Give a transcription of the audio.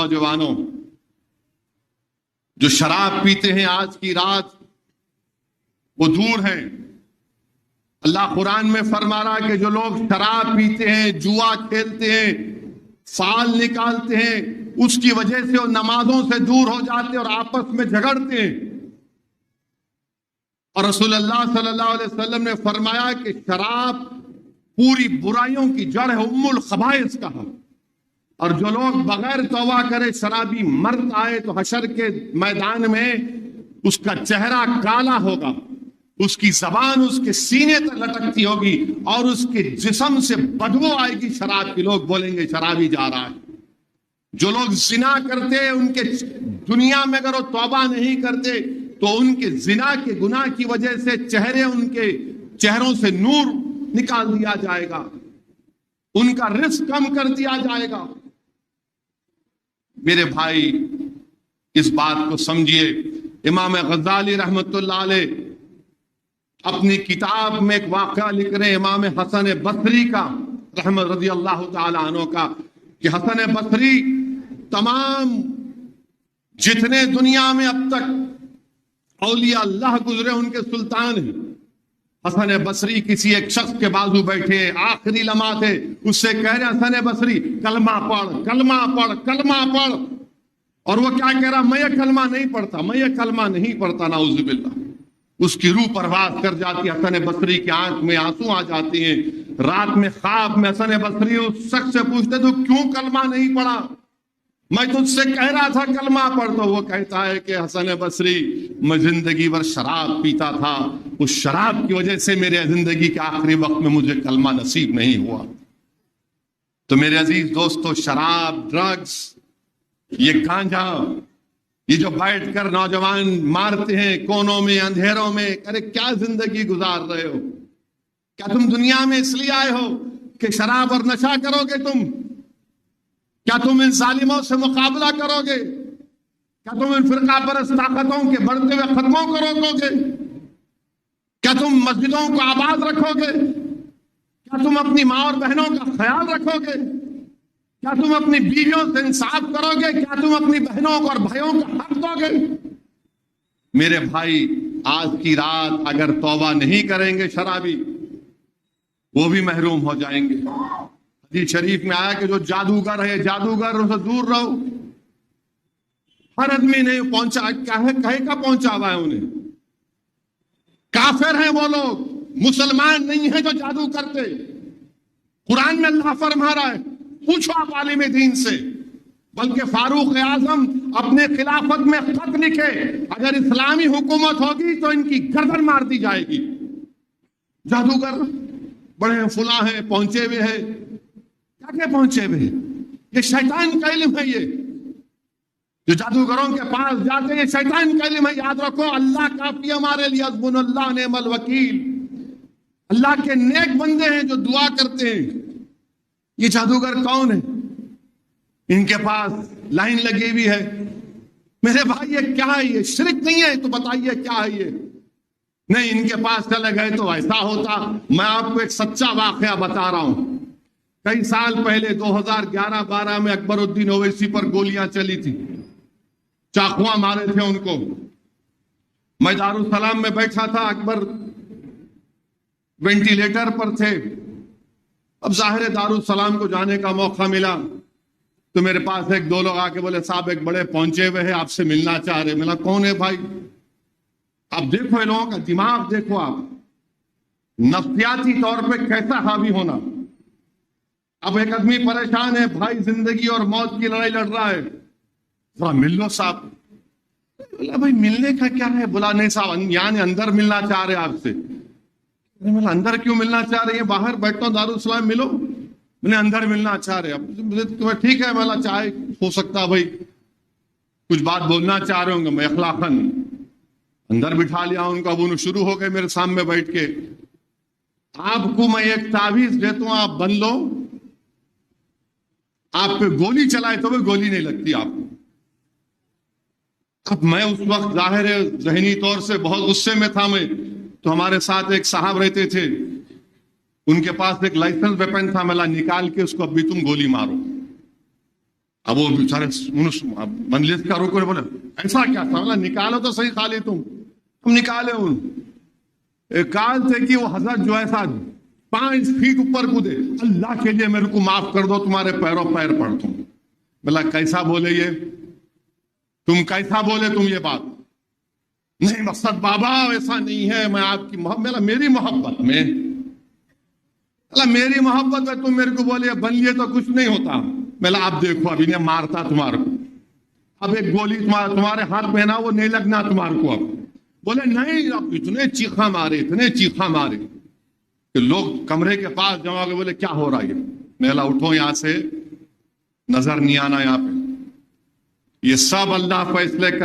نوجوانوں جو شراب پیتے ہیں آج کی رات وہ دور ہیں. اللہ قرآن میں فرما رہا ہے کہ جو لوگ شراب پیتے ہیں، جوا کھیلتے ہیں، فال نکالتے ہیں، اس کی وجہ سے وہ نمازوں سے دور ہو جاتے ہیں اور آپس میں جھگڑتے ہیں. اور رسول اللہ صلی اللہ علیہ وسلم نے فرمایا کہ شراب پوری برائیوں کی جڑ ہے، ام الخبائث کہا. اور جو لوگ بغیر توبہ کرے شرابی مرد آئے تو حشر کے میدان میں اس کا چہرہ کالا ہوگا، اس کی زبان اس کے سینے تک لٹکتی ہوگی اور اس کے جسم سے بدبو آئے گی شراب کی. لوگ بولیں گے شرابی جا رہا ہے. جو لوگ زنا کرتے ہیں ان کے دنیا میں اگر وہ توبہ نہیں کرتے تو ان کے زنا کے گناہ کی وجہ سے ان کے چہروں سے نور نکال دیا جائے گا، ان کا رزق کم کر دیا جائے گا. میرے بھائی اس بات کو سمجھیے. امام غزالی رحمت اللہ علیہ اپنی کتاب میں ایک واقعہ لکھ رہے ہیں امام حسن بصری کا رحمت رضی اللہ تعالی عنہ کا، کہ حسن بصری تمام جتنے دنیا میں اب تک اولیاء اللہ گزرے ان کے سلطان ہیں. حسن بصری کسی ایک شخص کے بازو بیٹھے، آخری لمحہ تھے، اس سے کہہ رہے حسن بصری کلمہ پڑھ، کلمہ پڑھ، کلمہ پڑھ. اور وہ کیا کہہ رہا؟ میں یہ کلمہ نہیں پڑھتا، میں یہ کلمہ نہیں پڑھتا. نعوذ باللہ. اس کی روح پرواز کر جاتی. حسن بصری کی آنکھ میں آنسو آ جاتی ہیں. رات میں خواب میں حسن بصری اس شخص سے پوچھتے تو کیوں کلمہ نہیں پڑھا؟ میں تجھ سے کہہ رہا تھا کلمہ پڑھ. تو وہ کہتا ہے کہ حسن بصری میں زندگی بھر شراب پیتا تھا، اس شراب کی وجہ سے میرے زندگی کے آخری وقت میں مجھے کلمہ نصیب نہیں ہوا. تو میرے عزیز دوستو، شراب، ڈرگز، یہ گانجا، یہ جو بیٹھ کر نوجوان مارتے ہیں کونوں میں، اندھیروں میں، ارے کیا زندگی گزار رہے ہو؟ کیا تم دنیا میں اس لیے آئے ہو کہ شراب اور نشہ کرو گے؟ کیا تم ان ظالموں سے مقابلہ کرو گے؟ کیا تم ان فرقہ پرست طاقتوں کے بڑھتے ہوئے قدموں کو روکو گے؟ کیا تم مسجدوں کو آباد رکھو گے؟ کیا تم اپنی ماں اور بہنوں کا خیال رکھو گے؟ کیا تم اپنی بیویوں سے انصاف کرو گے؟ کیا تم اپنی بہنوں اور بھائیوں کا حق دو گے؟ میرے بھائی آج کی رات اگر توبہ نہیں کریں گے شرابی، وہ بھی محروم ہو جائیں گے. حدیث شریف میں آیا کہ جو جادوگر ہے، جادوگر سے دور رہو. ہر آدمی نہیں پہنچا، کیا ہے کہے کا پہنچا ہوا ہے انہیں. کافر ہیں وہ لوگ، مسلمان نہیں ہیں جو جادو کرتے. قرآن میں اللہ فرما رہا ہے، پوچھو آپ عالم دین سے. بلکہ فاروق اعظم اپنے خلافت میں خط لکھے، اگر اسلامی حکومت ہوگی تو ان کی گردن مار دی جائے گی. جادوگر بڑے فلاں ہیں، پہنچے ہوئے ہیں. کیا پہنچے ہوئے ہیں؟ یہ شیطان کا علم ہے. یہ جو جادوگروں کے پاس جاتے ہیں یہ شیطان کا علم ہے. یاد رکھو اللہ کافی ہمارے لیے، حسبنا اللہ نعم الوکیل. اللہ کے نیک بندے ہیں جو دعا کرتے ہیں. یہ جادوگر کون ہے؟ ان کے پاس لائن لگی ہوئی ہے. میرے بھائی یہ کیا ہے؟ یہ شرک نہیں ہے تو بتائیے کیا ہے یہ؟ نہیں، ان کے پاس چلے گئے تو ایسا ہوتا. میں آپ کو ایک سچا واقعہ بتا رہا ہوں. کئی سال پہلے 2011-12 میں اکبر الدین اویسی پر گولیاں چلی تھی، چاقواں مارے تھے ان کو. میں دارالسلام میں بیٹھا تھا، اکبر وینٹیلیٹر پر تھے. اب ظاہر دارالسلام کو جانے کا موقع ملا تو میرے پاس ایک دو لوگ آ کے بولے صاحب ایک بڑے پہنچے ہوئے ہیں، آپ سے ملنا چاہ رہے. ملا کون ہے بھائی؟ اب دیکھو ان لوگوں کا دماغ دیکھو آپ، نفسیاتی طور پہ کیسا حاوی ہونا. اب ایک آدمی پریشان ہے، بھائی زندگی اور موت کی لڑائی لڑ رہا ہے، ذرا مل لو صاحب. بولا بھائی ملنے کا کیا ہے؟ بولا نہیں صاحب یعنی اندر ملنا چاہ رہے آپ سے. بولا اندر کیوں ملنا چاہ رہے ہیں؟ باہر بیٹھتا ہوں دارالسلام، ملو. میں نے اندر ملنا چاہ رہے. اب ٹھیک ہے، میں چاہے ہو سکتا بھائی کچھ بات بولنا چاہ رہے ہوں گے. میں اخلاقاً اندر بٹھا لیا ان کو. اب انہوں شروع ہو گئے میرے سامنے بیٹھ کے، آپ کو میں ایک تعویذ دیتا ہوں، آپ بن لو، آپ پہ گولی چلائے تو بھی گولی نہیں لگتی آپ کو. اب میں اس وقت ظاہر ہے ذہنی طور سے بہت غصے میں تھا. میں تو ہمارے ساتھ ایک صاحب رہتے تھے، ان کے پاس ایک لائسنس ویپن تھا. میں نکال کے اس کو اب بھی تم گولی مارو. اب وہ بیچارے مجلس کا رکن بولے ایسا کیا تھا؟ نکالو تو صحیح خالی تم. ہم نکالے ان ایک کال تھے کہ وہ حضرت جو ایسا 5 فیٹ اوپر کودے, اللہ کے لیے میرے کو معاف کر دو, تمہارے پیروں پیر پڑتا ہوں. بلا کیسا بولے یہ, تم کیسا بولے تم یہ بات؟ نہیں مقصد بابا ایسا نہیں ہے, میں آپ کی محبت, میری محبت میں, میری محبت میں تم میرے کو بولے بن لیے تو کچھ نہیں ہوتا. میں آپ دیکھو ابھی نے مارتا تمہارے کو, اب ایک گولی تمہارے ہاتھ میں ہے نا, وہ نہیں لگنا تمہارے کو. اب بولے نہیں, اب اتنے چیخا مارے کہ لوگ کمرے کے پاس جمع ہو گئے. بولے کیا ہو رہا ہے؟ میں اٹھو یہاں سے, نظر نہیں آنا یہاں پہ, یہ سب اللہ فیصلے کر